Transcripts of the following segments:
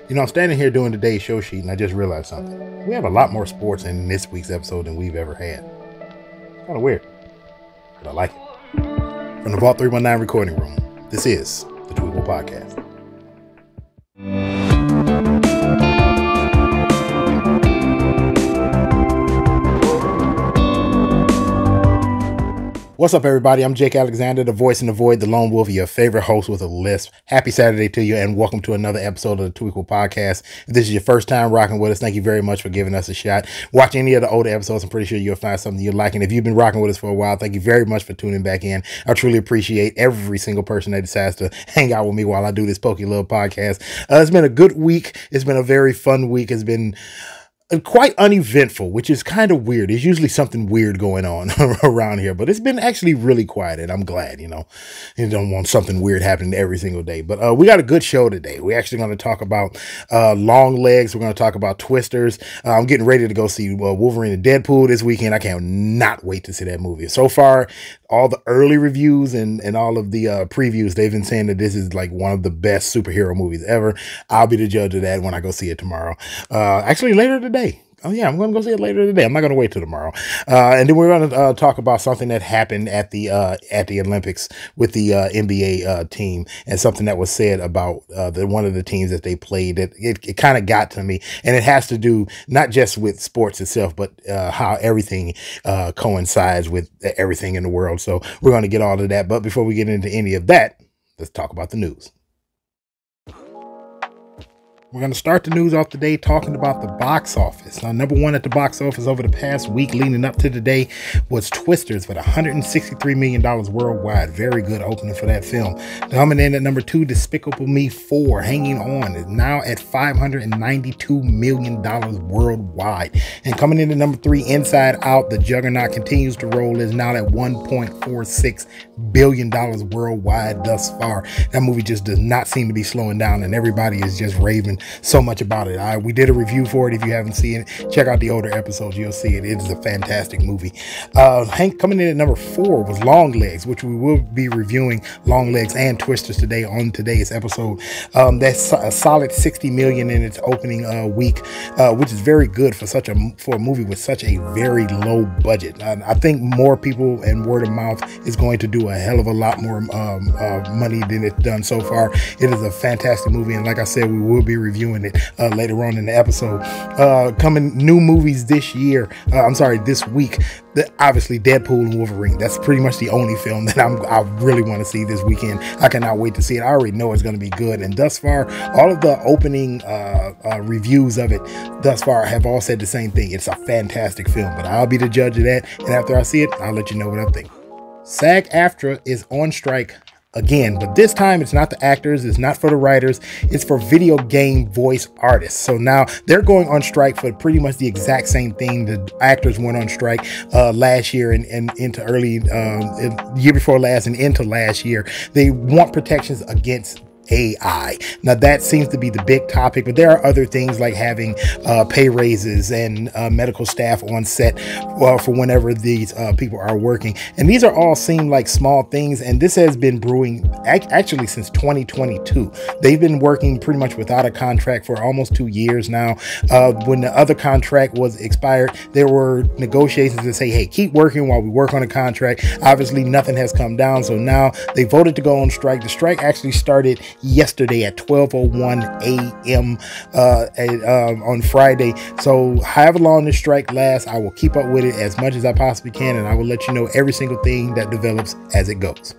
You know, I'm standing here doing today's show sheet, and I just realized something. We have a lot more sports in this week's episode than we've ever had. It's kind of weird, but I like it. From the Vault 319 recording room, this is the Tweetable Podcast. What's up, everybody? I'm Jake Alexander, the voice in the void, the lone wolf, your favorite host with a lisp. Happy Saturday to you, and welcome to another episode of the Tweetable Podcast. If this is your first time rocking with us, thank you very much for giving us a shot. Watch any of the older episodes. I'm pretty sure you'll find something you like. And if you've been rocking with us for a while, thank you very much for tuning back in. I truly appreciate every single person that decides to hang out with me while I do this pokey little podcast. It's been a good week. It's been a very fun week. It's been quite uneventful, which is kind of weird. There's usually something weird going on around here, but it's been actually really quiet, and I'm glad. You don't want something weird happening every single day. But we got a good show today. We're actually going to talk about Longlegs. We're going to talk about Twisters. I'm getting ready to go see Wolverine and Deadpool this weekend. I cannot wait to see that movie. So far, all the early reviews and all of the previews, they've been saying that this is like one of the best superhero movies ever. I'll be the judge of that when I go see it tomorrow. Actually, later today. Oh, yeah, I'm going to go see it later today. I'm not going to wait till tomorrow. And then we're going to talk about something that happened at the Olympics with the NBA team, and something that was said about one of the teams that they played. That it kind of got to me, and it has to do not just with sports itself, but how everything coincides with everything in the world. So we're going to get all of that. But before we get into any of that, let's talk about the news. We're going to start the news off today talking about the box office. Now, number one at the box office over the past week leading up to today was Twisters with $163 million worldwide. Very good opening for that film. Coming in at number two, Despicable Me 4, hanging on, is now at $592 million worldwide. And coming in at number three, Inside Out, the juggernaut continues to roll, is now at $1.46 billion worldwide thus far. That movie just does not seem to be slowing down, and everybody is just raving so much about it. We did a review for it. If you haven't seen it, check out the older episodes. You'll see it. It is a fantastic movie. Coming in at number four was Longlegs, which we will be reviewing Longlegs and Twisters today on today's episode. That's a solid $60 million in its opening week, which is very good for a movie with such a very low budget. I think more people and word of mouth is going to do a hell of a lot more money than it's done so far. It is a fantastic movie, and like I said, we will be reviewing it later on in the episode. Coming new movies this week. Obviously, Deadpool and Wolverine. That's pretty much the only film that I really want to see this weekend. I cannot wait to see it. I already know it's going to be good. And thus far, all of the opening reviews of it thus far have all said the same thing. It's a fantastic film, but I'll be the judge of that. And after I see it, I'll let you know what I think. SAG-AFTRA is on strike again, but this time it's not the actors, it's not for the writers, it's for video game voice artists. So now they're going on strike for pretty much the exact same thing. The actors went on strike last year and into early year before last and into last year. They want protections against AI. Now that seems to be the big topic, but there are other things like having pay raises and medical staff on set for whenever these people are working. And these are all seem like small things, and this has been brewing actually since 2022. They've been working pretty much without a contract for almost 2 years now. When the other contract was expired, there were negotiations to say, hey, keep working while we work on a contract. Obviously nothing has come down, so now they voted to go on strike. The strike actually started yesterday at 12:01 a.m. On Friday. So however long this strike lasts, I will keep up with it as much as I possibly can, and I will let you know every single thing that develops as it goes.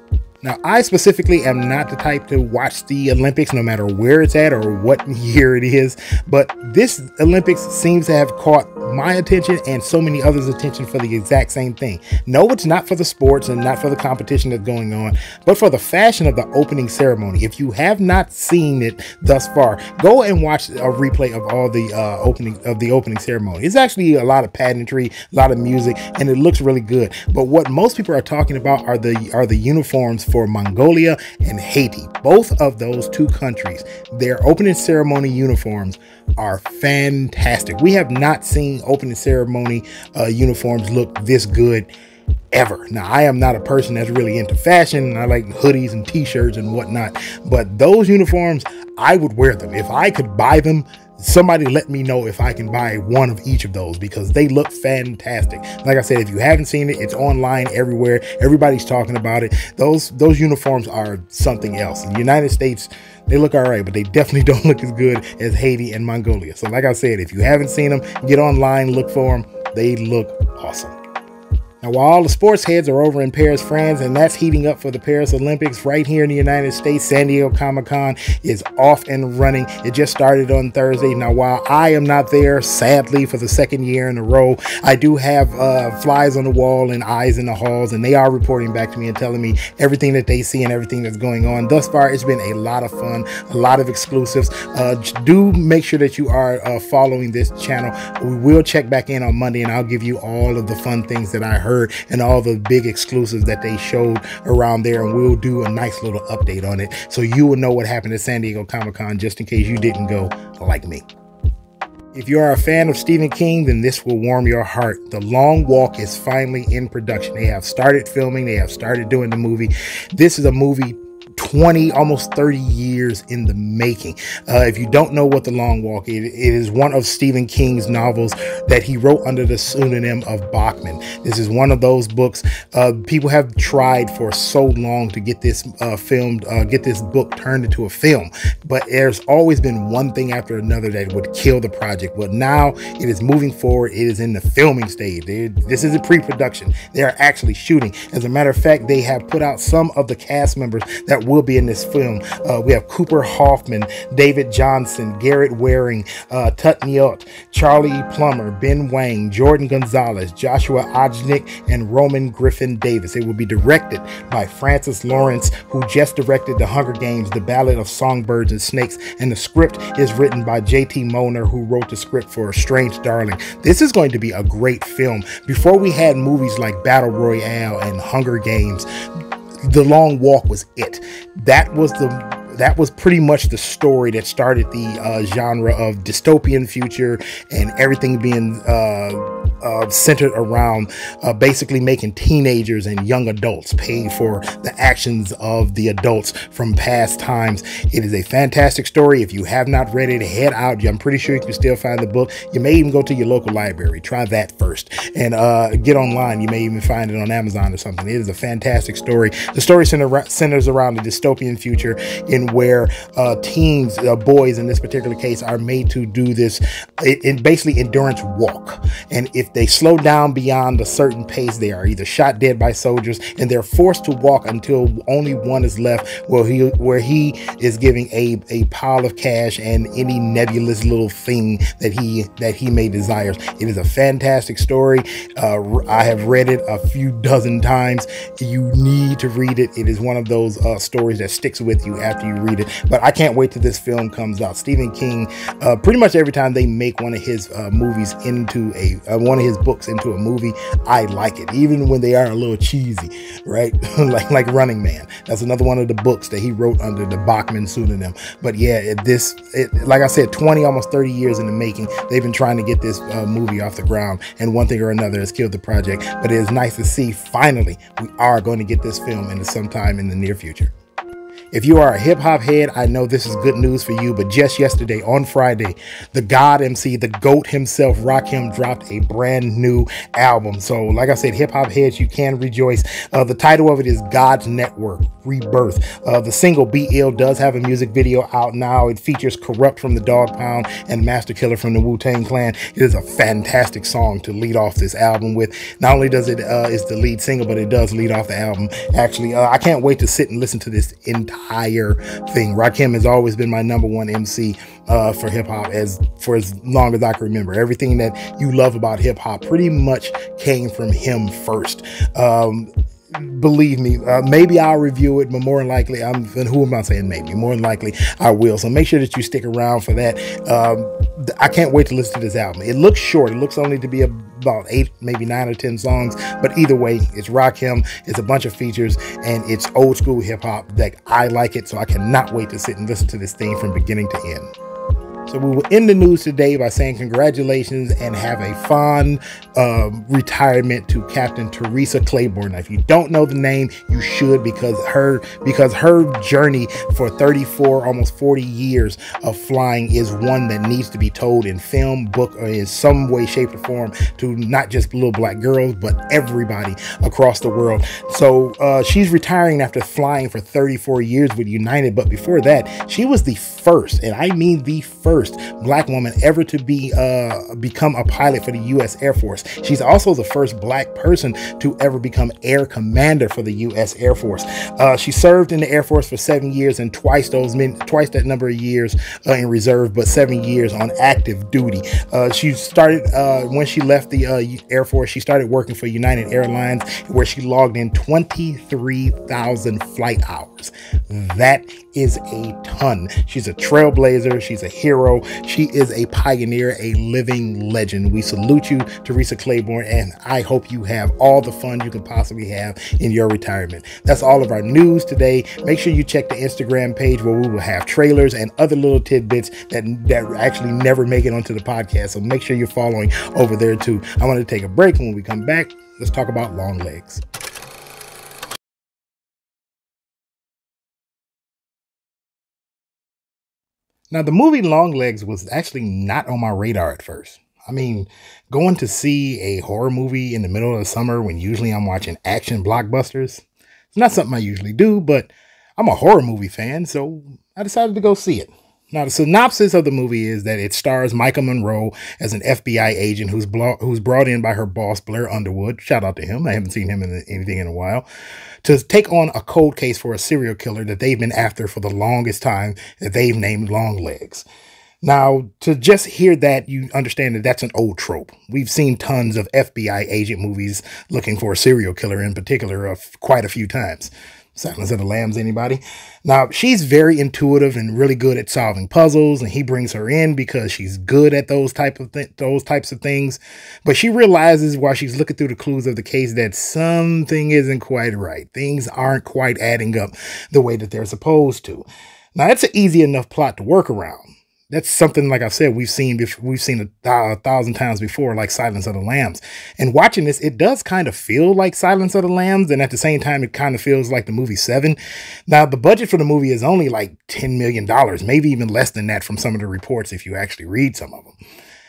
Now, I specifically am not the type to watch the Olympics, no matter where it's at or what year it is. But this Olympics seems to have caught my attention and so many others' attention for the exact same thing. No, it's not for the sports and not for the competition that's going on, but for the fashion of the opening ceremony. If you have not seen it thus far, go and watch a replay of all the opening ceremony. It's actually a lot of pageantry, a lot of music, and it looks really good. But what most people are talking about are the uniforms for Mongolia and Haiti. Both of those two countries, their opening ceremony uniforms are fantastic. We have not seen opening ceremony uniforms look this good ever. Now, I am not a person that's really into fashion. I like hoodies and t-shirts and whatnot, but those uniforms, I would wear them. If I could buy them, somebody let me know if I can buy one of each of those, because they look fantastic. Like I said, if you haven't seen it, it's online everywhere. Everybody's talking about it. Those uniforms are something else. In the United States, they look all right, but they definitely don't look as good as Haiti and Mongolia. So like I said, if you haven't seen them, get online, look for them. They look awesome. Now, while all the sports heads are over in Paris, France, and that's heating up for the Paris Olympics, right here in the United States, San Diego Comic-Con is off and running. It just started on Thursday. Now, while I am not there, sadly, for the second year in a row, I do have flies on the wall and eyes in the halls, and they are reporting back to me and telling me everything that they see and everything that's going on. Thus far, it's been a lot of fun, a lot of exclusives. Do make sure that you are following this channel. We will check back in on Monday, and I'll give you all of the fun things that I heard and all the big exclusives that they showed around there, and we'll do a nice little update on it so you will know what happened at San Diego Comic-Con, just in case you didn't go like me. If you are a fan of Stephen King, then this will warm your heart. The Long Walk is finally in production. They have started filming. They have started doing the movie. This is a movie 20, almost 30 years in the making. If you don't know what The Long Walk is, it is one of Stephen King's novels that he wrote under the pseudonym of Bachman. This is one of those books. People have tried for so long to get this filmed, get this book turned into a film, but there's always been one thing after another that would kill the project. But now it is moving forward. It is in the filming stage. This is a pre-production. They are actually shooting. As a matter of fact, they have put out some of the cast members that will be in this film. We have Cooper Hoffman, David Johnson, Garrett Waring, Tut Nyot, Charlie Plummer, Ben Wang, Jordan Gonzalez, Joshua Ojnik, and Roman Griffin Davis. It will be directed by Francis Lawrence, who just directed The Hunger Games, The Ballad of Songbirds and Snakes, and the script is written by J.T. Moner, who wrote the script for A Strange Darling. This is going to be a great film. Before we had movies like Battle Royale and Hunger Games, The Long Walk was it. That was pretty much the story that started the genre of dystopian future and everything being centered around basically making teenagers and young adults pay for the actions of the adults from past times. It is a fantastic story. If you have not read it, head out. I'm pretty sure you can still find the book. You may even go to your local library. Try that first and get online. You may even find it on Amazon or something. It is a fantastic story. The story centers around a dystopian future in where teens, boys in this particular case, are made to do this basically endurance walk. And if they slow down beyond a certain pace, they are either shot dead by soldiers, and they're forced to walk until only one is left, where he is giving a pile of cash and any nebulous little thing that he may desire. It is a fantastic story. I have read it a few dozen times. You need to read it. It is one of those stories that sticks with you after you read it. But I can't wait till this film comes out. Stephen King, pretty much every time they make one of his movies into one of his books into a movie, I like it, even when they are a little cheesy, right? like Running Man. That's another one of the books that he wrote under the Bachman pseudonym. But yeah, like I said, 20, almost 30 years in the making. They've been trying to get this movie off the ground, and one thing or another has killed the project. But it is nice to see finally we are going to get this film into sometime in the near future. If you are a hip-hop head, I know this is good news for you, but just yesterday, on Friday, the God MC, the GOAT himself, Rakim, dropped a brand new album. So, like I said, hip-hop heads, you can rejoice. The title of it is God's Network, Rebirth. The single, Be Ill, does have a music video out now. It features Corrupt from the Dog Pound and Master Killer from the Wu-Tang Clan. It is a fantastic song to lead off this album with. Not only does it is the lead single, but it does lead off the album. Actually, I can't wait to sit and listen to this entire thing. Rakim has always been my #1 MC for hip-hop for as long as I can remember. Everything that you love about hip-hop pretty much came from him first. Believe me, maybe I'll review it, but more than likely, and who am I saying maybe? More than likely, I will. So make sure that you stick around for that. I can't wait to listen to this album. It looks short. It looks only to be about 8, maybe 9 or 10 songs. But either way, it's Rakim. It's a bunch of features, and it's old school hip hop that I like it. So I cannot wait to sit and listen to this thing from beginning to end. So we will end the news today by saying congratulations and have a fond retirement to Captain Teresa Claiborne. Now, if you don't know the name, you should, because her journey for 34, almost 40 years of flying is one that needs to be told in film, book, or in some way, shape, or form to not just little black girls, but everybody across the world. So she's retiring after flying for 34 years with United, but before that, she was the first, and I mean the first black woman ever to become a pilot for the U.S. Air Force. She's also the first black person to ever become air commander for the U.S. Air Force. She served in the Air Force for 7 years and twice that number of years in reserve, but 7 years on active duty. She started when she left the Air Force. She started working for United Airlines, where she logged in 23,000 flight hours. That is a ton. She's a trailblazer. She's a hero. She is a pioneer, a living legend. We salute you, Teresa Claiborne, and I hope you have all the fun you can possibly have in your retirement. That's all of our news today. Make sure you check the Instagram page, where we will have trailers and other little tidbits that actually never make it onto the podcast. So make sure you're following over there too. I want to take a break. When we come back, let's talk about Longlegs. Now, the movie Longlegs was actually not on my radar at first. I mean, going to see a horror movie in the middle of the summer when usually I'm watching action blockbusters, it's not something I usually do, but I'm a horror movie fan, so I decided to go see it. Now, the synopsis of the movie is that it stars Micah Monroe as an FBI agent who's brought in by her boss, Blair Underwood. Shout out to him. I haven't seen him in anything in a while. To take on a cold case for a serial killer that they've been after for the longest time, that they've named Longlegs. Now, to just hear that, you understand that that's an old trope. We've seen tons of FBI agent movies looking for a serial killer in particular quite a few times. Silence of the Lambs, anybody? Now, she's very intuitive and really good at solving puzzles, and he brings her in because she's good at those types of things. But she realizes while she's looking through the clues of the case that something isn't quite right. Things aren't quite adding up the way that they're supposed to. Now, that's an easy enough plot to work around. That's something, like I've said, we've seen a thousand times before, like Silence of the Lambs. And watching this, it does kind of feel like Silence of the Lambs, and at the same time, it kind of feels like the movie Seven. Now, the budget for the movie is only like $10 million, maybe even less than that from some of the reports if you actually read some of them.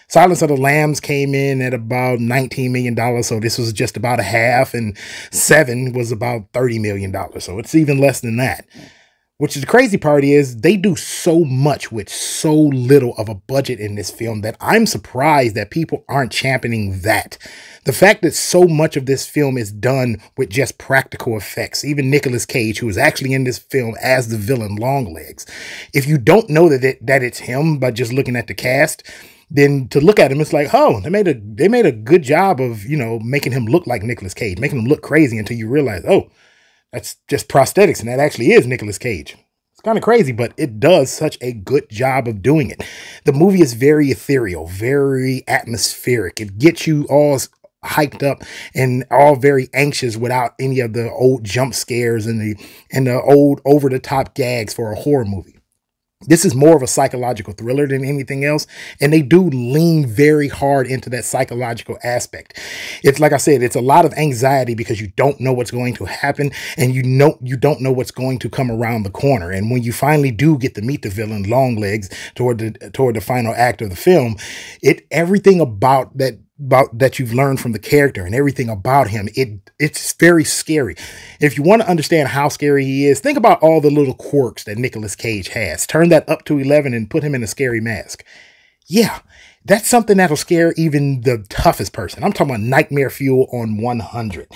Silence of the Lambs came in at about $19 million, so this was just about a half, and Seven was about $30 million, so it's even less than that. Which is the crazy part is they do so much with so little of a budget in this film that I'm surprised that people aren't championing that. The fact that so much of this film is done with just practical effects. Even Nicolas Cage, who is actually in this film as the villain Longlegs. If you don't know that it's him by just looking at the cast, then to look at him, it's like, oh, they made a good job of, making him look like Nicolas Cage, making him look crazy until you realize, oh, that's just prosthetics, and that actually is Nicolas Cage. It's kind of crazy, but it does such a good job of doing it. The movie is very ethereal, very atmospheric. It gets you all hyped up and all very anxious without any of the old jump scares and the old over-the-top gags for a horror movie. This is more of a psychological thriller than anything else, and they do lean very hard into that psychological aspect. It's like I said, it's a lot of anxiety because you don't know what's going to happen, and you don't know what's going to come around the corner. And when you finally do get to meet the villain Longlegs toward the final act of the film, everything about that you've learned from the character and everything about him, it's very scary. If you want to understand how scary he is, think about all the little quirks that Nicolas Cage has. Turn that up to 11 and put him in a scary mask. Yeah, that's something that'll scare even the toughest person. I'm talking about nightmare fuel on 100.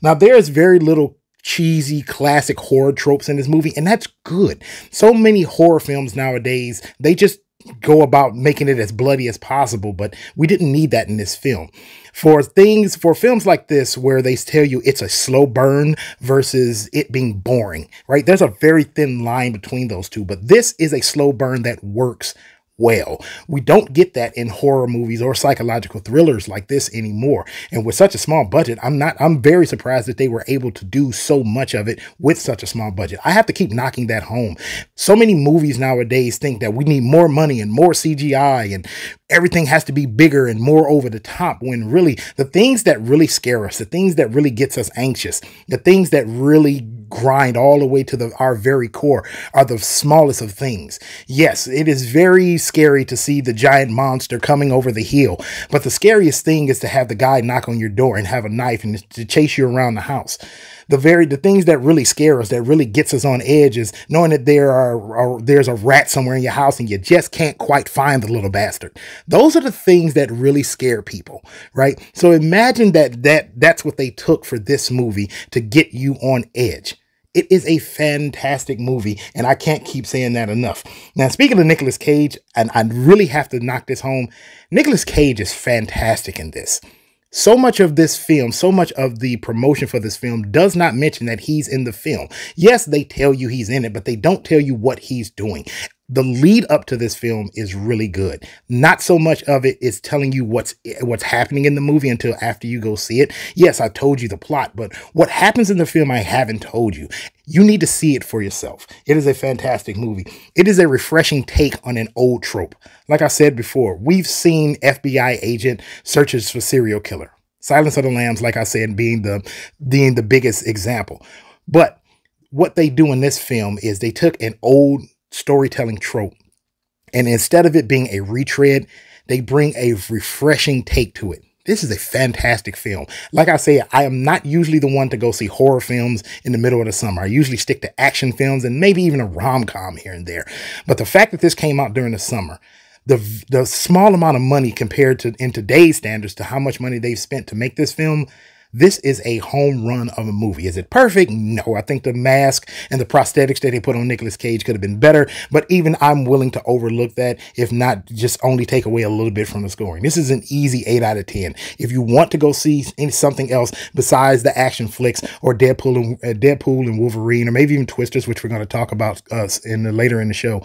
Now, there's very little cheesy classic horror tropes in this movie, and that's good. So many horror films nowadays, they just go about making it as bloody as possible, but we didn't need that in this film. For films like this, where they tell you it's a slow burn versus it being boring, right? There's a very thin line between those two, but this is a slow burn that works well. We don't get that in horror movies or psychological thrillers like this anymore. And with such a small budget, I'm very surprised that they were able to do so much of it with such a small budget. I have to keep knocking that home. So many movies nowadays think that we need more money and more CGI and everything has to be bigger and more over the top, when really the things that really scare us, the things that really gets us anxious, the things that really grind all the way to our very core are the smallest of things. Yes, it is very scary to see the giant monster coming over the hill, but the scariest thing is to have the guy knock on your door and have a knife and to chase you around the house. The things that really scare us, that really gets us on edge, is knowing that there's a rat somewhere in your house and you just can't quite find the little bastard. Those are the things that really scare people, right? So imagine that's what they took for this movie to get you on edge. It is a fantastic movie, and I can't keep saying that enough. Now, speaking of Nicolas Cage, and I really have to knock this home, Nicolas Cage is fantastic in this. So much of this film, so much of the promotion for this film does not mention that he's in the film. Yes, they tell you he's in it, but they don't tell you what he's doing. The lead up to this film is really good. Not so much of it is telling you what's happening in the movie until after you go see it. Yes, I told you the plot, but what happens in the film, I haven't told you. You need to see it for yourself. It is a fantastic movie. It is a refreshing take on an old trope. Like I said before, we've seen FBI agent searches for serial killer. Silence of the Lambs, like I said, being the biggest example. But what they do in this film is they took an old storytelling trope, and instead of it being a retread, they bring a refreshing take to it. This is a fantastic film. Like I say, I am not usually the one to go see horror films in the middle of the summer. I usually stick to action films and maybe even a rom-com here and there. But the fact that this came out during the summer, the small amount of money compared to in today's standards to how much money they've spent to make this film, this is a home run of a movie. Is it perfect? No. I think the mask and the prosthetics that they put on Nicolas Cage could have been better, but even I'm willing to overlook that, if not just only take away a little bit from the scoring. This is an easy 8 out of 10. If you want to go see something else besides the action flicks or Deadpool and Wolverine, or maybe even Twisters, which we're going to talk about later in the show,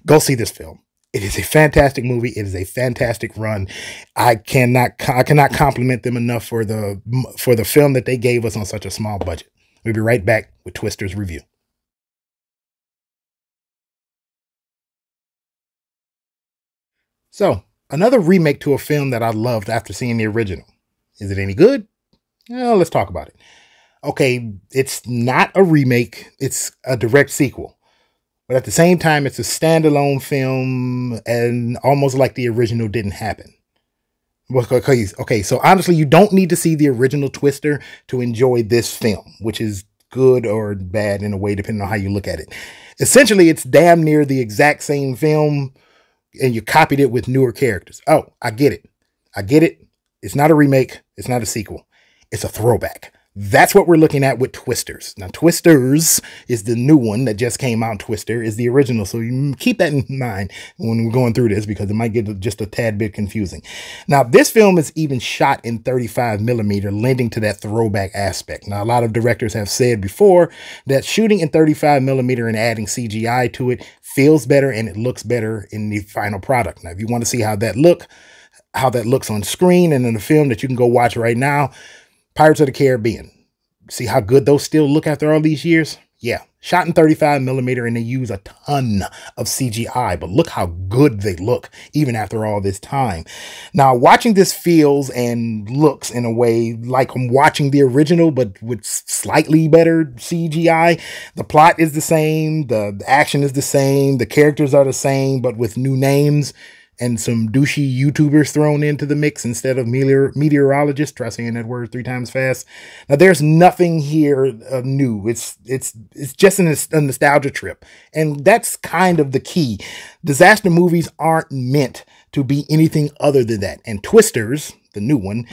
go see this film. It is a fantastic movie. It is a fantastic run. I cannot compliment them enough for the film that they gave us on such a small budget. We'll be right back with Twisters review. So, another remake to a film that I loved after seeing the original. Is it any good? Well, let's talk about it. Okay, it's not a remake. It's a direct sequel. But at the same time, it's a standalone film, and almost like the original didn't happen. Okay, so honestly, you don't need to see the original Twister to enjoy this film, which is good or bad in a way, depending on how you look at it. Essentially, it's damn near the exact same film, and you copied it with newer characters. Oh, I get it. I get it. It's not a remake. It's not a sequel. It's a throwback. That's what we're looking at with Twisters. Now, Twisters is the new one that just came out. Twister is the original. So you keep that in mind when we're going through this, because it might get just a tad bit confusing. Now, this film is even shot in 35mm, lending to that throwback aspect. Now, a lot of directors have said before that shooting in 35mm and adding CGI to it feels better and it looks better in the final product. Now, if you want to see how that looks on screen and in the film that you can go watch right now, Pirates of the Caribbean. See how good those still look after all these years? Yeah, shot in 35mm, and they use a ton of CGI, but look how good they look even after all this time. Now, watching this feels and looks in a way like I'm watching the original, but with slightly better CGI. The plot is the same, the action is the same, the characters are the same, but with new names and some douchey YouTubers thrown into the mix instead of meteorologists. Try saying that word 3 times fast. Now, there's nothing here new. It's just a nostalgia trip. And that's kind of the key. Disaster movies aren't meant to be anything other than that. And Twisters, the new one,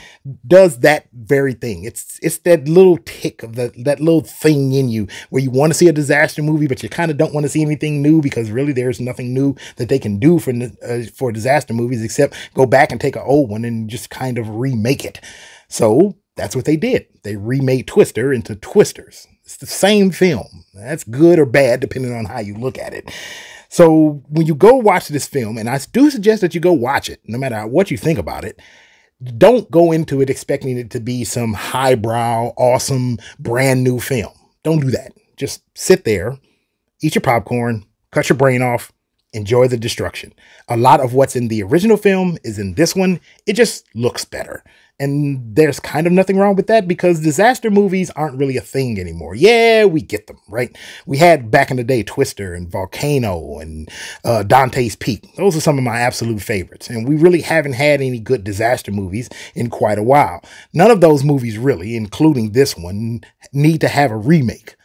does that very thing. It's that little tick of that little thing in you where you want to see a disaster movie, but you kind of don't want to see anything new, because really there's nothing new that they can do for disaster movies except go back and take an old one and just kind of remake it. So that's what they did. They remade Twister into Twisters. It's the same film. That's good or bad depending on how you look at it. So when you go watch this film, and I do suggest that you go watch it, no matter what you think about it, don't go into it expecting it to be some highbrow, awesome, brand new film. Don't do that. Just sit there, eat your popcorn, cut your brain off, enjoy the destruction. A lot of what's in the original film is in this one. It just looks better. And there's kind of nothing wrong with that because disaster movies aren't really a thing anymore. Yeah, we get them, right? We had back in the day Twister and Volcano and Dante's Peak. Those are some of my absolute favorites. And we really haven't had any good disaster movies in quite a while. None of those movies really, including this one, need to have a remake.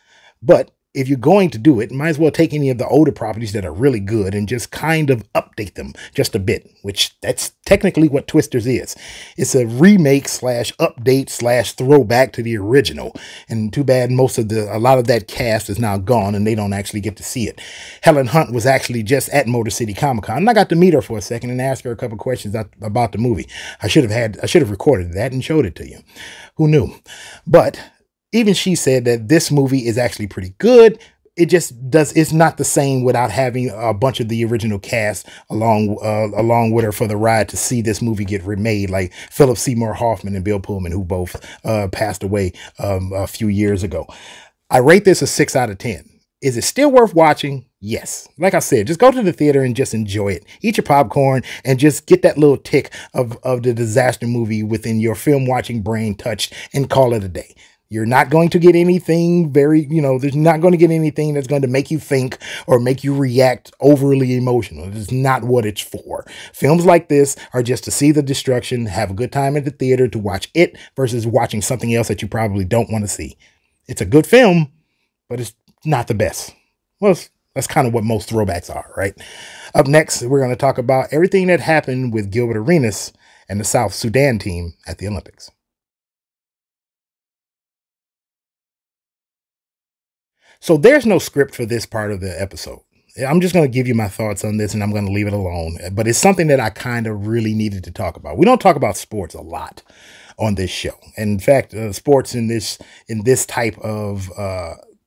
But if you're going to do it, might as well take any of the older properties that are really good and just kind of update them just a bit, which that's technically what Twisters is. It's a remake slash update slash throwback to the original. And too bad a lot of that cast is now gone and they don't actually get to see it. Helen Hunt was actually just at Motor City Comic Con and I got to meet her for a second and ask her a couple questions about the movie. I should have recorded that and showed it to you. Who knew? But even she said that this movie is actually pretty good. It's not the same without having a bunch of the original cast along with her for the ride to see this movie get remade, like Philip Seymour Hoffman and Bill Pullman, who both passed away a few years ago. I rate this a 6 out of 10. Is it still worth watching? Yes. Like I said, just go to the theater and just enjoy it. Eat your popcorn and just get that little tick of the disaster movie within your film watching brain touched and call it a day. You're not going to get anything there's not going to get anything that's going to make you think or make you react overly emotional. It's not what it's for. Films like this are just to see the destruction, have a good time at the theater to watch it versus watching something else that you probably don't want to see. It's a good film, but it's not the best. Well, that's kind of what most throwbacks are, right? Up next, we're going to talk about everything that happened with Gilbert Arenas and the South Sudan team at the Olympics. So there's no script for this part of the episode. I'm just going to give you my thoughts on this and I'm going to leave it alone. But it's something that I kind of really needed to talk about. We don't talk about sports a lot on this show. And in fact, sports in this type of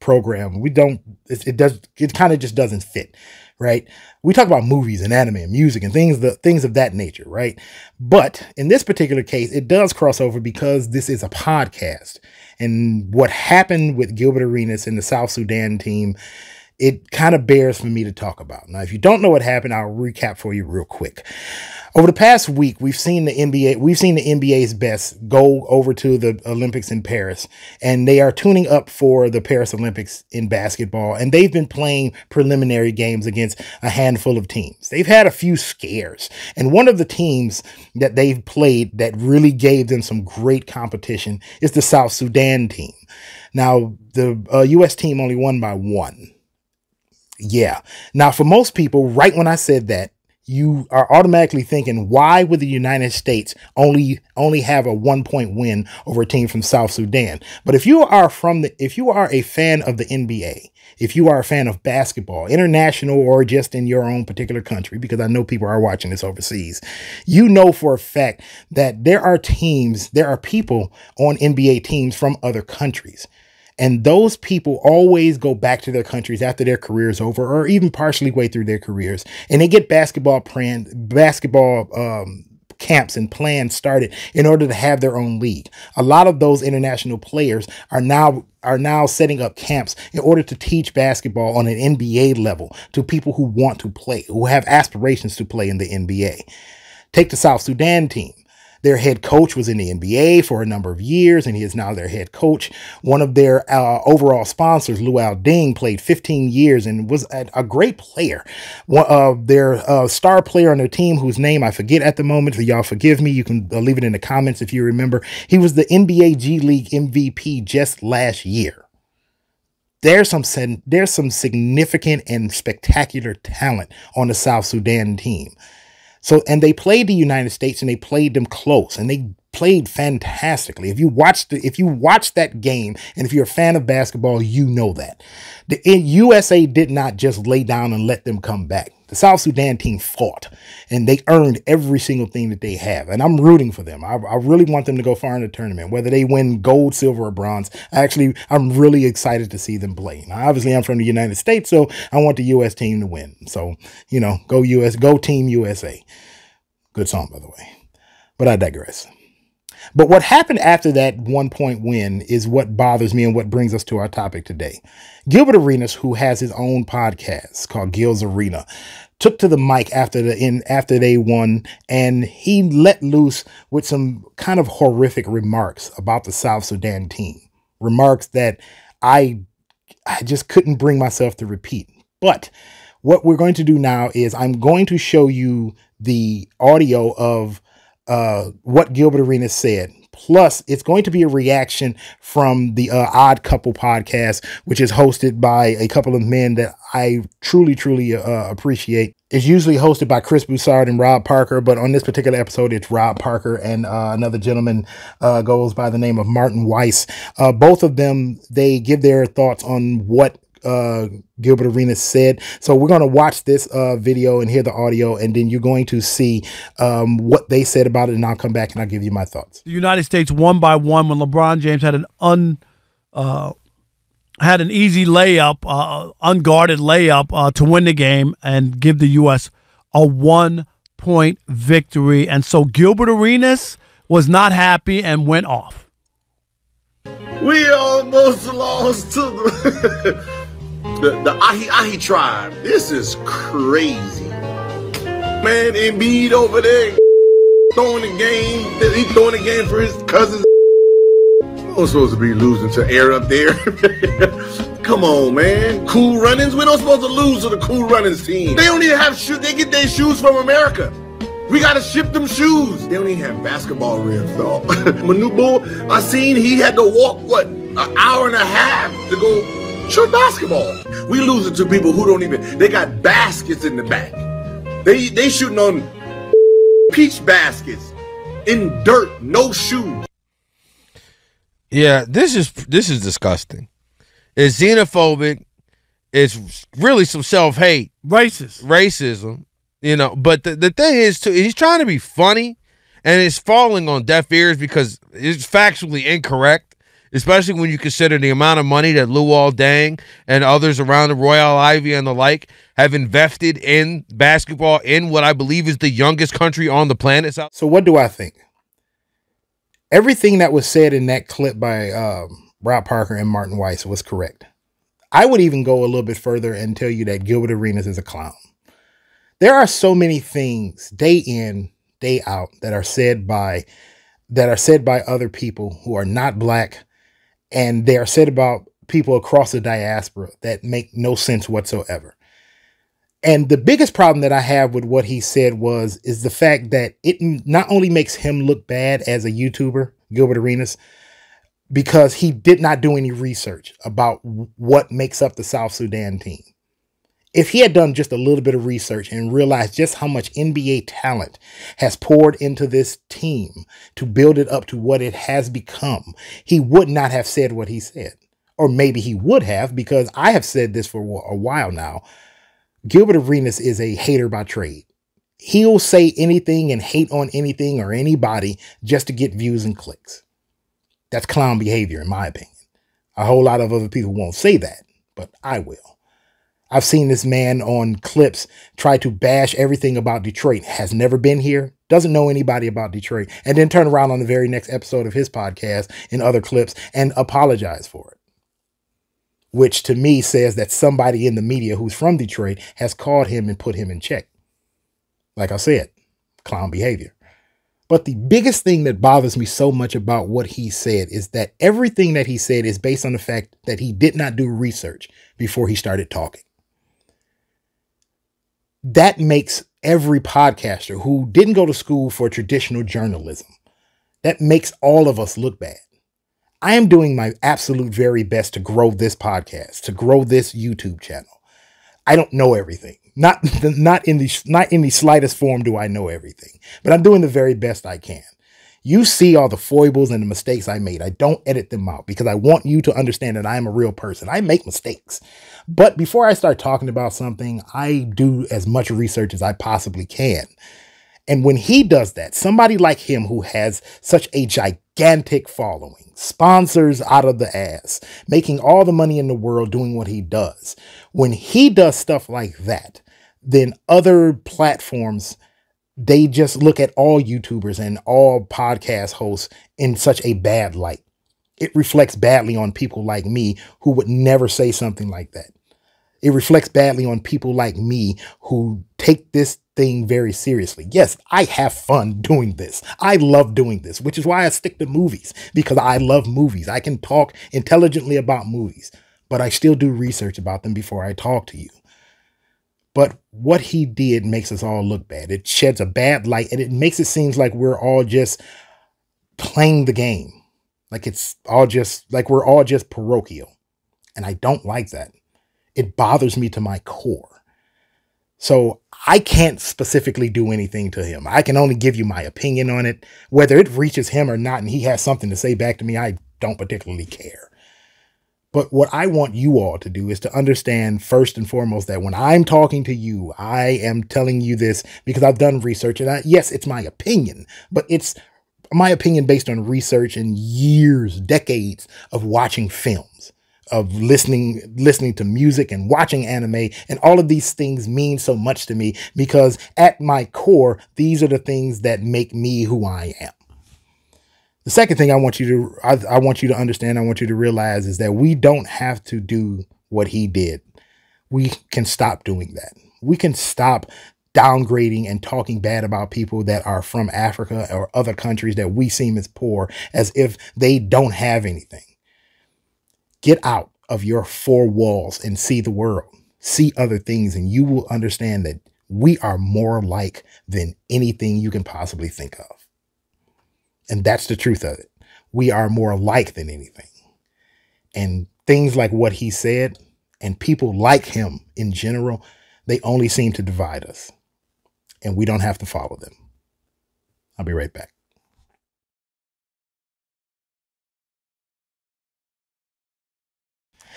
program, it kind of just doesn't fit, right? We talk about movies and anime and music and things of that nature, right? But in this particular case, it does cross over because this is a podcast. And what happened with Gilbert Arenas and the South Sudan team, it kind of bears for me to talk about. Now, if you don't know what happened, I'll recap for you real quick. Over the past week, we've seen the NBA's best go over to the Olympics in Paris, and they are tuning up for the Paris Olympics in basketball, and they've been playing preliminary games against a handful of teams. They've had a few scares, and one of the teams that they've played that really gave them some great competition is the South Sudan team. Now, the U.S. team only won by 1. Yeah. Now, for most people, right when I said that, you are automatically thinking, why would the United States only have a 1-point win over a team from South Sudan? But if you are a fan of the NBA, if you are a fan of basketball, international or just in your own particular country, because I know people are watching this overseas, you know for a fact that there are people on NBA teams from other countries. And those people always go back to their countries after their career is over or even partially way through their careers. And they get basketball camps and plans started in order to have their own league. A lot of those international players are now setting up camps in order to teach basketball on an NBA level to people who want to play, who have aspirations to play in the NBA. Take the South Sudan team. Their head coach was in the NBA for a number of years, and he is now their head coach. One of their overall sponsors, Luau Ding, played 15 years and was a great player. One of their star player on their team, whose name I forget at the moment, so y'all forgive me. You can leave it in the comments if you remember. He was the NBA G League MVP just last year. There's some significant and spectacular talent on the South Sudan team. So, and they played the United States and they played them close and they played fantastically. If you watched that game, and if you're a fan of basketball, you know that. The USA did not just lay down and let them come back. The South Sudan team fought, and they earned every single thing that they have. And I'm rooting for them. I really want them to go far in the tournament, whether they win gold, silver, or bronze. I'm really excited to see them play. Now, obviously, I'm from the United States, so I want the U.S. team to win. So, go U.S., go Team USA. Good song, by the way. But I digress. But what happened after that 1-point win is what bothers me and what brings us to our topic today. Gilbert Arenas, who has his own podcast called Gil's Arena, took to the mic after they won, and he let loose with some kind of horrific remarks about the South Sudan team. Remarks that I just couldn't bring myself to repeat. But what we're going to do now is I'm going to show you the audio of what Gilbert Arenas said. Plus, it's going to be a reaction from the Odd Couple podcast, which is hosted by a couple of men that I truly, truly appreciate. It's usually hosted by Chris Broussard and Rob Parker, but on this particular episode, it's Rob Parker and another gentleman goes by the name of Martin Weiss. Both of them, they give their thoughts on what Gilbert Arenas said. So we're going to watch this video and hear the audio, and then you're going to see what they said about it, and I'll come back and I'll give you my thoughts. The United States won by 1 when LeBron James had an easy layup, unguarded layup to win the game and give the U.S. a 1-point victory. And so Gilbert Arenas was not happy and went off. We almost lost to the Ahi tribe. This is crazy. Man, Embiid over there throwing the game. He's throwing the game for his cousins. We're supposed to be losing to Air up there. Come on, man. Cool Runnings. We're not supposed to lose to the Cool Runnings team. They don't even have shoes. They get their shoes from America. We got to ship them shoes. They don't even have basketball rims, though. Manubo, I seen he had to walk, an hour and a half to go shoot basketball. We losing to people who don't even, they got baskets in the back. They shooting on peach baskets in dirt, no shoes. Yeah, this is disgusting. It's xenophobic. It's really some self-hate. Racism. But the thing is, too, he's trying to be funny, and it's falling on deaf ears because it's factually incorrect, especially when you consider the amount of money that Luol Deng and others around the Royal Ivy and the like have invested in basketball in what I believe is the youngest country on the planet. So what do I think? Everything that was said in that clip by Rob Parker and Martin Weiss was correct. I would even go a little bit further and tell you that Gilbert Arenas is a clown. There are so many things day in, day out that are said by other people who are not black, and they are said about people across the diaspora that make no sense whatsoever. And the biggest problem that I have with what he said is the fact that it not only makes him look bad as a YouTuber, Gilbert Arenas, because he did not do any research about what makes up the South Sudan team. If he had done just a little bit of research and realized just how much NBA talent has poured into this team to build it up to what it has become, he would not have said what he said. Or maybe he would have, because I have said this for a while now. Gilbert Arenas is a hater by trade. He'll say anything and hate on anything or anybody just to get views and clicks. That's clown behavior, in my opinion. A whole lot of other people won't say that, but I will. I've seen this man on clips try to bash everything about Detroit, has never been here, doesn't know anybody about Detroit, and then turn around on the very next episode of his podcast in other clips and apologize for it. Which to me says that somebody in the media who's from Detroit has called him and put him in check. Like I said, clown behavior. But the biggest thing that bothers me so much about what he said is that everything that he said is based on the fact that he did not do research before he started talking. That makes every podcaster who didn't go to school for traditional journalism, that makes all of us look bad. I am doing my absolute very best to grow this podcast, to grow this YouTube channel. I don't know everything. Not in the slightest form do I know everything, but I'm doing the very best I can. You see all the foibles and the mistakes I made. I don't edit them out because I want you to understand that I am a real person. I make mistakes. But before I start talking about something, I do as much research as I possibly can. And when he does that, somebody like him who has such a gigantic following, sponsors out of the ass, making all the money in the world doing what he does, when he does stuff like that, then other platforms, they just look at all YouTubers and all podcast hosts in such a bad light. It reflects badly on people like me who would never say something like that. It reflects badly on people like me who take this thing very seriously. Yes, I have fun doing this. I love doing this, which is why I stick to movies, because I love movies. I can talk intelligently about movies, but I still do research about them before I talk to you. But what he did makes us all look bad. It sheds a bad light, and it makes it seem like we're all just playing the game. Like it's all just like we're all just parochial. And I don't like that. It bothers me to my core. So I can't specifically do anything to him. I can only give you my opinion on it. Whether it reaches him or not and he has something to say back to me, I don't particularly care. But what I want you all to do is to understand first and foremost that when I'm talking to you, I am telling you this because I've done research. And yes, it's my opinion, but it's my opinion based on research and years, decades of watching films, of listening to music and watching anime. And all of these things mean so much to me because at my core, these are the things that make me who I am. The second thing I want you to understand, I want you to realize is that we don't have to do what he did. We can stop doing that. We can stop downgrading and talking bad about people that are from Africa or other countries that we seem as poor as if they don't have anything. Get out of your four walls and see the world, see other things, and you will understand that we are more alike than anything you can possibly think of. And that's the truth of it. We are more alike than anything. And things like what he said and people like him in general, they only seem to divide us. And we don't have to follow them. I'll be right back.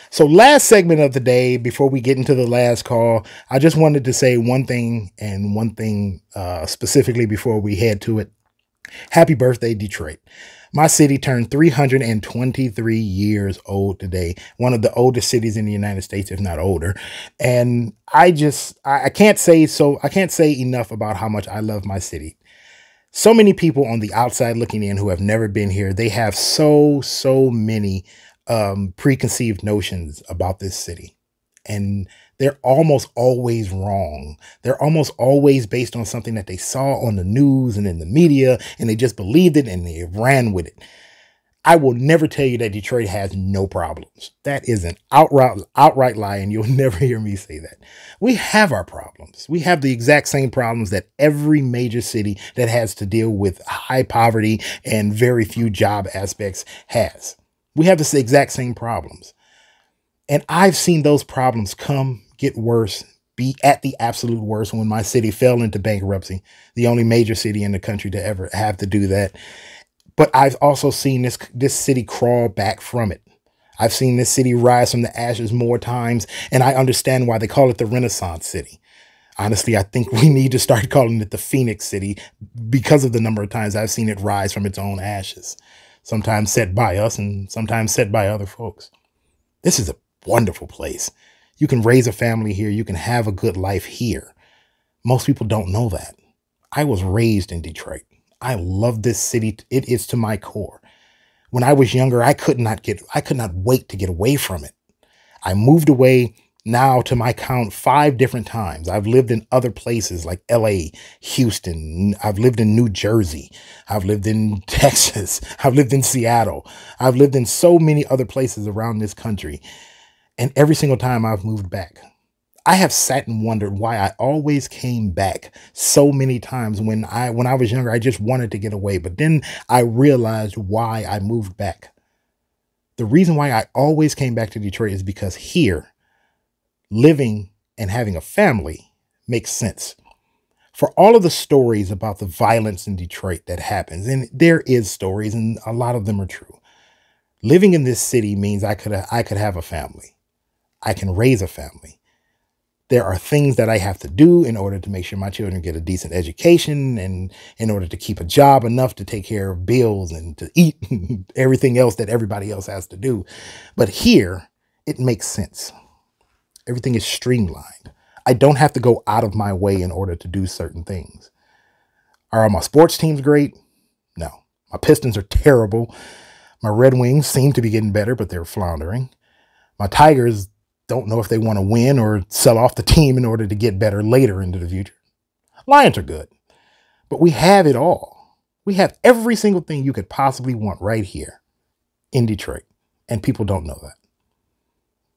So last segment of the day, before we get into the last call, I just wanted to say one thing specifically before we head to it. Happy birthday, Detroit. My city turned 323 years old today. One of the oldest cities in the United States, if not older. And I can't say enough about how much I love my city. So many people on the outside looking in who have never been here, they have so many preconceived notions about this city. And they're almost always wrong. They're almost always based on something that they saw on the news and in the media, and they just believed it and they ran with it. I will never tell you that Detroit has no problems. That is an outright lie, and you'll never hear me say that. We have our problems. We have the exact same problems that every major city that has to deal with high poverty and very few job aspects has. We have the exact same problems. And I've seen those problems get worse, be at the absolute worst when my city fell into bankruptcy, the only major city in the country to ever have to do that. But I've also seen this city crawl back from it. I've seen this city rise from the ashes more times, and I understand why they call it the Renaissance City. Honestly, I think we need to start calling it the Phoenix City because of the number of times I've seen it rise from its own ashes, sometimes set by us and sometimes set by other folks. This is a wonderful place. You can raise a family here. You can have a good life here. Most people don't know that. I was raised in Detroit. I love this city. It is to my core. When I was younger, I could not wait to get away from it. I moved away now to my count 5 different times. I've lived in other places like LA, Houston. I've lived in New Jersey. I've lived in Texas. I've lived in Seattle. I've lived in so many other places around this country. And every single time I've moved back, I have sat and wondered why I always came back so many times. When I was younger, I just wanted to get away. But then I realized why I moved back. The reason why I always came back to Detroit is because here, living and having a family makes sense. For all of the stories about the violence in Detroit that happens, and there is stories, and a lot of them are true. Living in this city means I could have a family. I can raise a family. There are things that I have to do in order to make sure my children get a decent education and in order to keep a job enough to take care of bills and to eat everything else that everybody else has to do. But here, it makes sense. Everything is streamlined. I don't have to go out of my way in order to do certain things. Are my sports teams great? No. My Pistons are terrible. My Red Wings seem to be getting better, but they're floundering. My Tigers don't know if they want to win or sell off the team in order to get better later into the future. Lions are good, but we have it all. We have every single thing you could possibly want right here in Detroit, and people don't know that.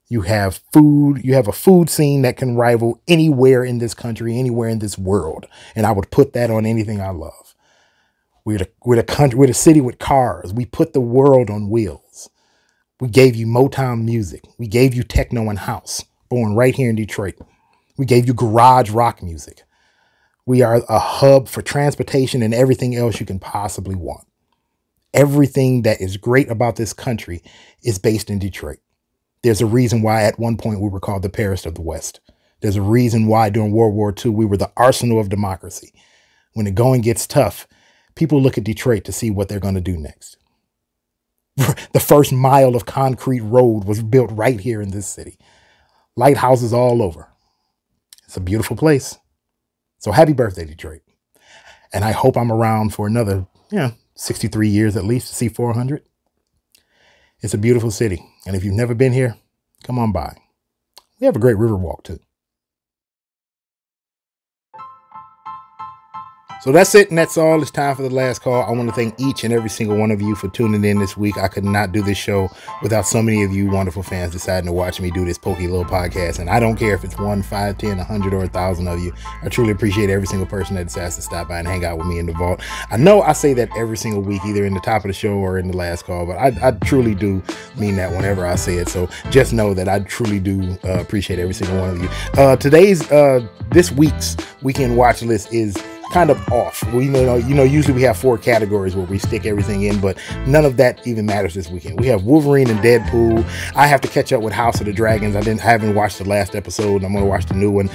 You have food. You have a food scene that can rival anywhere in this country, anywhere in this world, and I would put that on anything I love. We're the city with cars. We put the world on wheels. We gave you Motown music. We gave you techno and house, born right here in Detroit. We gave you garage rock music. We are a hub for transportation and everything else you can possibly want. Everything that is great about this country is based in Detroit. There's a reason why at one point we were called the Paris of the West. There's a reason why during World War II we were the arsenal of democracy. When the going gets tough, people look at Detroit to see what they're going to do next. The first mile of concrete road was built right here in this city. Lighthouses all over. It's a beautiful place. So happy birthday, Detroit. And I hope I'm around for another, 63 years at least to see 400. It's a beautiful city. And if you've never been here, come on by. We have a great river walk too. So that's it, and that's all. It's time for the last call. I want to thank each and every single one of you for tuning in this week. I could not do this show without so many of you wonderful fans deciding to watch me do this pokey little podcast. And I don't care if it's 1, 5, 10, 100, or 1,000 of you. I truly appreciate every single person that decides to stop by and hang out with me in the vault. I know I say that every single week, either in the top of the show or in the last call, but I truly do mean that whenever I say it. So just know that I truly do appreciate every single one of you. This week's weekend watch list is kind of off. We usually we have 4 categories where we stick everything in, but none of that even matters this weekend. We have Wolverine and Deadpool. I have to catch up with House of the Dragons. I haven't watched the last episode. I'm going to watch the new one.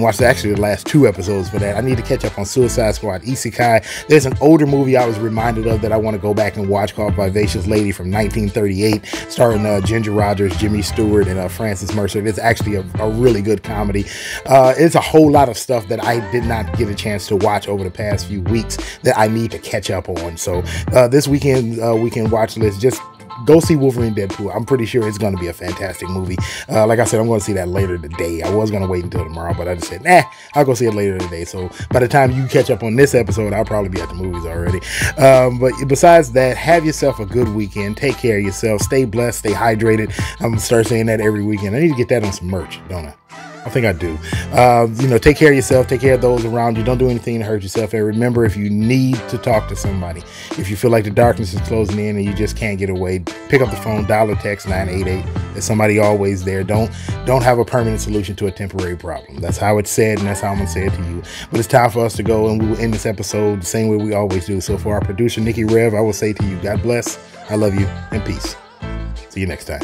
Watched actually the last 2 episodes for that. I need to catch up on Suicide Squad, Isekai. There's an older movie I was reminded of that I want to go back and watch called Vivacious Lady from 1938, starring Ginger Rogers, Jimmy Stewart, and Francis Mercer. It's actually a really good comedy. It's a whole lot of stuff that I did not get a chance to watch over the past few weeks that I need to catch up on. So this weekend watch list, just go see Wolverine Deadpool. I'm pretty sure it's going to be a fantastic movie. Like I said, I'm going to see that later today. I was going to wait until tomorrow, but I just said, I'll go see it later today. So by the time you catch up on this episode, I'll probably be at the movies already. But besides that, have yourself a good weekend. Take care of yourself. Stay blessed. Stay hydrated. I'm going to start saying that every weekend. I need to get that on some merch, don't I? I think I do. Take care of yourself. Take care of those around you. Don't do anything to hurt yourself. And remember, if you need to talk to somebody, if you feel like the darkness is closing in and you just can't get away, pick up the phone, dial or text 988. There's somebody always there. Don't have a permanent solution to a temporary problem. That's how it's said, and that's how I'm going to say it to you. But it's time for us to go, and we will end this episode the same way we always do. So for our producer, Nikki Rev, I will say to you, God bless, I love you, and peace. See you next time.